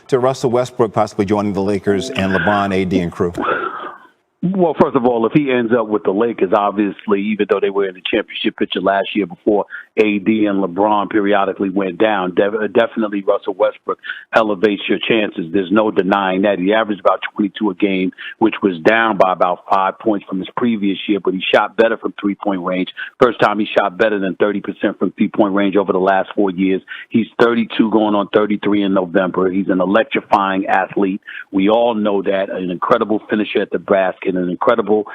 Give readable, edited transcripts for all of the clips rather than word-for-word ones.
to Russell Westbrook possibly joining the Lakers and LeBron, AD, and crew? Well, first of all, if he ends up with the Lakers, obviously, even though they were in the championship picture last year before AD and LeBron periodically went down, definitely Russell Westbrook elevates your chances. There's no denying that. He averaged about 22 a game, which was down by about 5 points from his previous year, but he shot better from three-point range. First time he shot better than 30% from three-point range over the last 4 years. He's 32 going on 33 in November. He's an electrifying athlete. We all know that, an incredible finisher at the basket, an incredible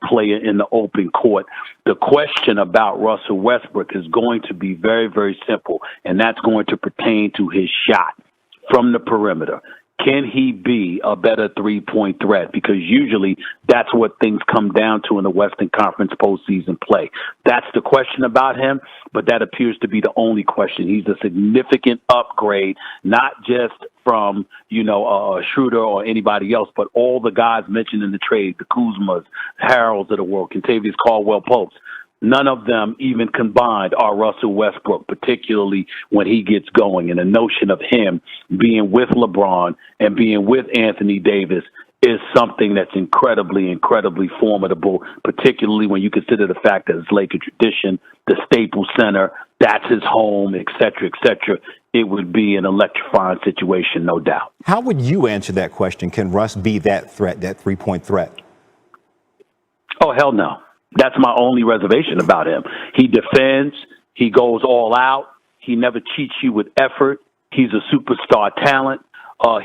player in the open court. The question about Russell Westbrook is going to be very, very simple, and that's going to pertain to his shot from the perimeter. Can he be a better three-point threat? Because usually that's what things come down to in the Western Conference postseason play. That's the question about him, but that appears to be the only question. He's a significant upgrade, not just from, Schroeder or anybody else, but all the guys mentioned in the trade, the Kuzmas, Harrells of the world, Kentavious Caldwell-Popes. None of them even combined are Russell Westbrook, particularly when he gets going. And the notion of him being with LeBron and being with Anthony Davis is something that's incredibly, incredibly formidable, particularly when you consider the fact that it's Laker tradition, the Staples Center, that's his home, et cetera, et cetera. It would be an electrifying situation, no doubt. How would you answer that question? Can Russ be that threat, that three-point threat? Oh, hell no. That's my only reservation about him. He defends. He goes all out. He never cheats you with effort. He's a superstar talent.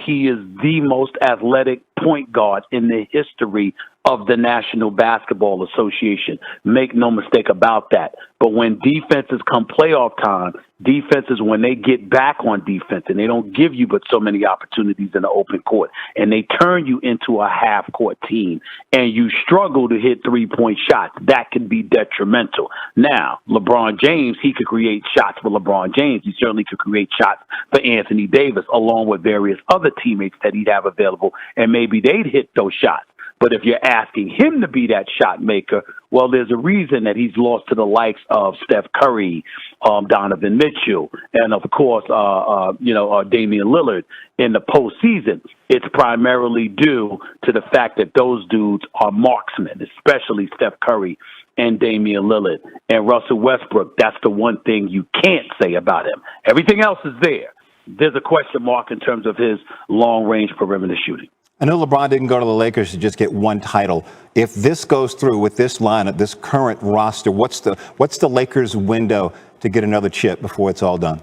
He is the most athletic point guard in the history of the National Basketball Association. Make no mistake about that. But when defenses come playoff time, defenses, when they get back on defense and they don't give you but so many opportunities in the open court, and they turn you into a half-court team, and you struggle to hit three-point shots, that can be detrimental. Now, LeBron James, he could create shots for LeBron James. He certainly could create shots for Anthony Davis, along with various other teammates that he'd have available, and maybe they'd hit those shots. But if you're asking him to be that shot maker, well, there's a reason that he's lost to the likes of Steph Curry, Donovan Mitchell, and, of course, Damian Lillard in the postseason. It's primarily due to the fact that those dudes are marksmen, especially Steph Curry and Damian Lillard. And Russell Westbrook, that's the one thing you can't say about him. Everything else is there. There's a question mark in terms of his long-range perimeter shooting. I know LeBron didn't go to the Lakers to just get one title. If this goes through with this lineup, this current roster, what's the Lakers' window to get another chip before it's all done?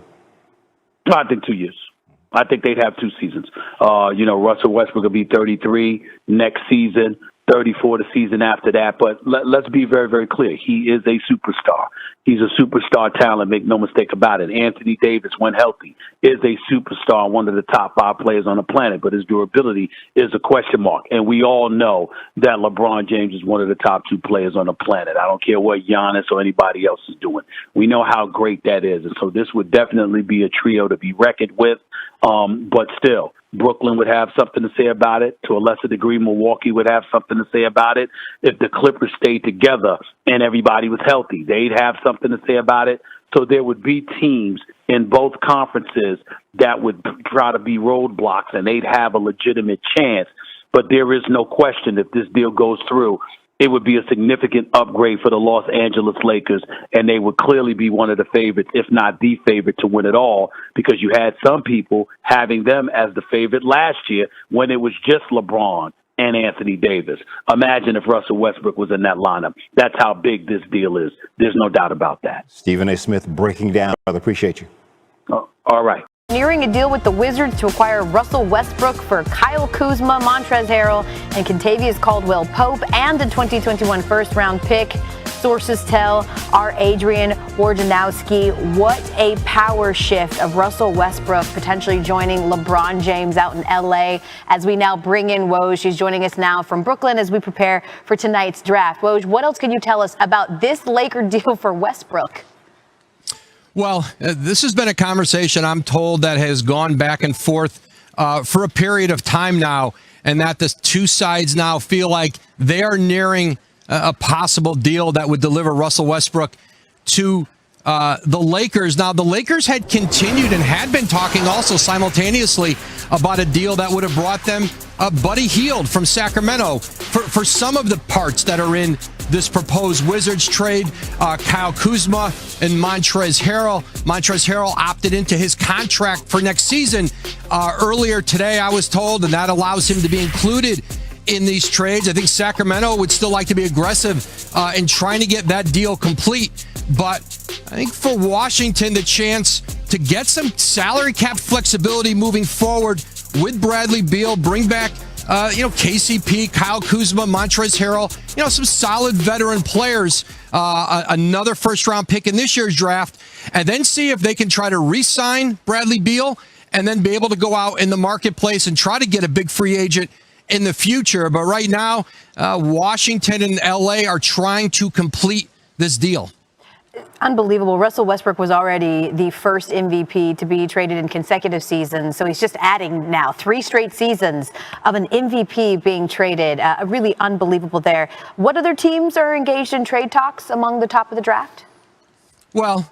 I think 2 years. I think they'd have 2 seasons. Russell Westbrook will be 33 next season, 34 the season after that. But let's be very, very clear. He is a superstar. He's a superstar talent, make no mistake about it. Anthony Davis, when healthy, is a superstar, one of the top 5 players on the planet, but his durability is a question mark. And we all know that LeBron James is one of the top 2 players on the planet. I don't care what Giannis or anybody else is doing. We know how great that is. And so this would definitely be a trio to be reckoned with. But still, Brooklyn would have something to say about it. To a lesser degree, Milwaukee would have something to say about it. If the Clippers stayed together and everybody was healthy, they'd have something to say about it. So there would be teams in both conferences that would try to be roadblocks, and they'd have a legitimate chance. But there is no question if this deal goes through, it would be a significant upgrade for the Los Angeles Lakers, and they would clearly be one of the favorites, if not the favorite, to win it all, because you had some people having them as the favorite last year when it was just LeBron and Anthony Davis. Imagine if Russell Westbrook was in that lineup. That's how big this deal is. There's no doubt about that. Stephen A. Smith breaking down. Brother, appreciate you. All right. Nearing a deal with the Wizards to acquire Russell Westbrook for Kyle Kuzma, Montrezl Harrell, and Kentavious Caldwell-Pope, and a 2021 first-round pick. Sources tell our Adrian Wojnarowski what a power shift of Russell Westbrook potentially joining LeBron James out in L.A. As we now bring in Woj. She's joining us now from Brooklyn as we prepare for tonight's draft. Woj, what else can you tell us about this Laker deal for Westbrook? Well, this has been a conversation, I'm told, that has gone back and forth for a period of time now, and that the two sides now feel like they are nearing a possible deal that would deliver Russell Westbrook to the Lakers. Now, the Lakers had continued and had been talking also simultaneously about a deal that would have brought them Buddy Hield from Sacramento for some of the parts that are in this proposed Wizards trade. Kyle Kuzma and Montrezl Harrell. Montrezl Harrell opted into his contract for next season earlier today, I was told, and that allows him to be included in these trades. I think Sacramento would still like to be aggressive in trying to get that deal complete. But I think for Washington, the chance to get some salary cap flexibility moving forward with Bradley Beal, bring back, KCP, Kyle Kuzma, Montrezl Harrell, some solid veteran players, another first-round pick in this year's draft, and then see if they can try to re-sign Bradley Beal and then be able to go out in the marketplace and try to get a big free agent in the future. But right now, Washington and LA are trying to complete this deal. Unbelievable. Russell Westbrook was already the first MVP to be traded in consecutive seasons. So he's just adding now 3 straight seasons of an MVP being traded. Really unbelievable there. What other teams are engaged in trade talks among the top of the draft? Well,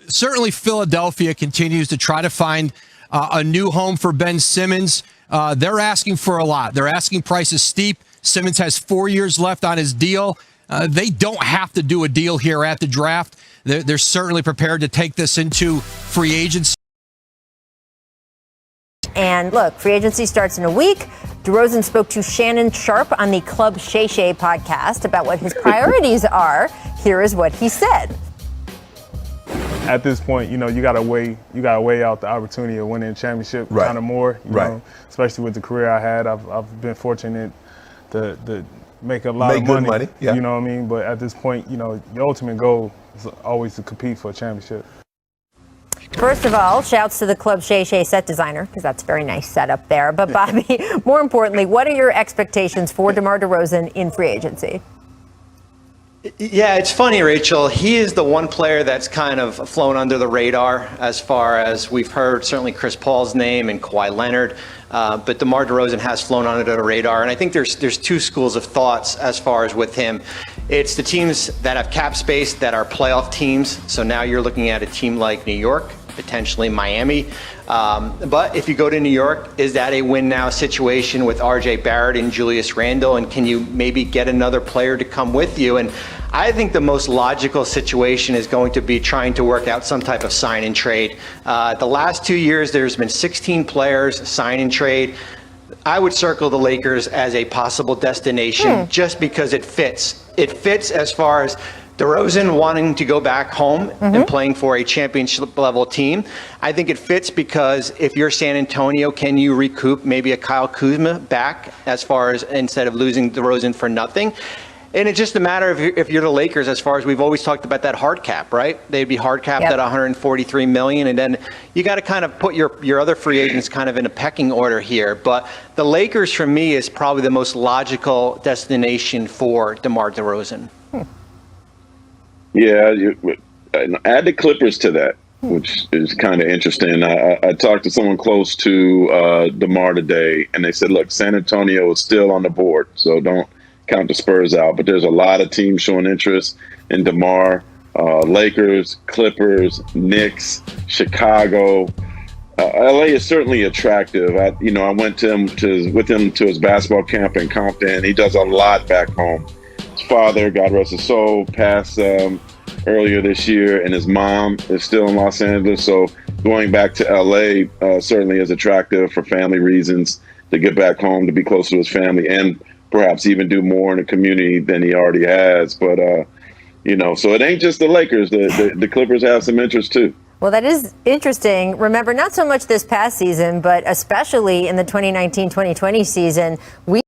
certainly Philadelphia continues to try to find a new home for Ben Simmons. They're asking for a lot. Their asking price is steep. Simmons has 4 years left on his deal. They don't have to do a deal here at the draft. They're certainly prepared to take this into free agency. And look, free agency starts in a week. DeRozan spoke to Shannon Sharp on the Club Shay Shay podcast about what his priorities are. Here is what he said. At this point, you gotta weigh out the opportunity of winning a championship kind of more. You know, especially with the career I had, I've been fortunate to make a lot of money. Yeah. You know what I mean? But at this point, the ultimate goal is always to compete for a championship. First of all, shouts to the Club Shay Shay set designer, because that's a very nice setup there. But Bobby, more importantly, what are your expectations for DeMar DeRozan in free agency? Yeah, it's funny, Rachel. He is the one player that's kind of flown under the radar as far as we've heard, certainly Chris Paul's name and Kawhi Leonard. But DeMar DeRozan has flown under the radar. And I think there's 2 schools of thoughts as far as with him. It's the teams that have cap space that are playoff teams. So now you're looking at a team like New York, potentially Miami. But if you go to New York, is that a win now situation with RJ Barrett and Julius Randle? And can you maybe get another player to come with you? And I think the most logical situation is going to be trying to work out some type of sign and trade. The last 2 years, there's been 16 players sign and trade. I would circle the Lakers as a possible destination just because it fits. It fits as far as DeRozan wanting to go back home and playing for a championship level team. I think it fits because if you're San Antonio, can you recoup maybe a Kyle Kuzma back as far as instead of losing DeRozan for nothing? And it's just a matter of if you're the Lakers, as far as we've always talked about that hard cap, right? They'd be hard capped at $143 million. And then you got to kind of put your other free agents kind of in a pecking order here. But the Lakers, for me, is probably the most logical destination for DeMar DeRozan. Yeah, add the Clippers to that, which is kind of interesting. I talked to someone close to DeMar today, and they said, look, San Antonio is still on the board, so don't count the Spurs out. But there's a lot of teams showing interest in DeMar. Lakers, Clippers, Knicks, Chicago. LA is certainly attractive. I went with him to his basketball camp in Compton. He does a lot back home. His father, God rest his soul, passed earlier this year, and his mom is still in Los Angeles. So going back to LA certainly is attractive for family reasons, to get back home, to be close to his family, and perhaps even do more in the community than he already has. But, so it ain't just the Lakers. The Clippers have some interest too. Well, that is interesting. Remember, not so much this past season, but especially in the 2019-2020 season, we